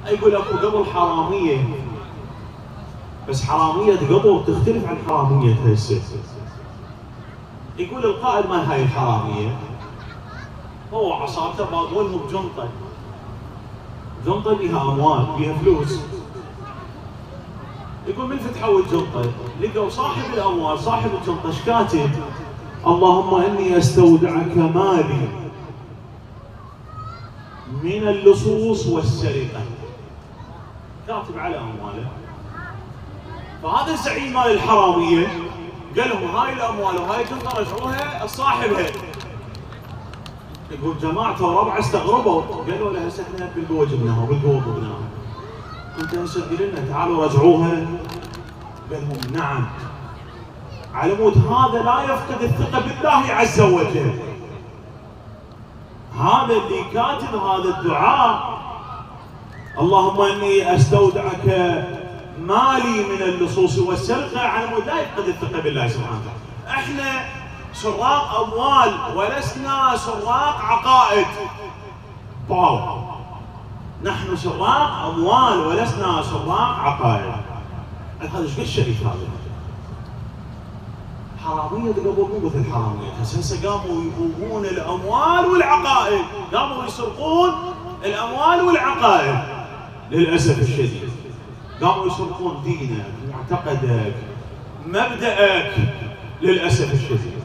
يقول اكو قبل حراميه، بس حراميه قبل تختلف عن حراميه هسه. يقول القائد مال هاي الحراميه هو عصابته باطولهم بجنطه، جنطه بيها اموال بيها فلوس. يقول من فتحوا الجنطه لقوا صاحب الاموال صاحب الجنطه ايش كاتب؟ اللهم اني استودعك مالي من اللصوص والسرقه، كاتب على امواله. فهذا الزعيم مال الحراميه قال لهم هاي الاموال وهاي الجنطه رجعوها لصاحبها. يقول جماعته وربعه استغربوا، قالوا له هسه احنا بالقوه جبناها وبالقوه ضبناها، انت هسه تقول لنا تعالوا رجعوها؟ قال لهم نعم، على مود هذا لا يفقد الثقه بالله عز وجل، هذا اللي كاتب هذا الدعاء اللهم اني استودعك مالي من اللصوص والسرقه، على مود لا يفقد الثقه بالله سبحانه وتعالى. احنا سراق اموال ولسنا سراق عقائد. باو، نحن سراق اموال ولسنا سراق عقائد. هذا ايش قد شريف هذا؟ حراميه قبل مو مثل حراميه هسه قاموا يبوغون الاموال والعقائد، قاموا يسرقون الاموال والعقائد للاسف الشديد. قاموا يسرقون دينك، معتقدك، مبدأك للاسف الشديد.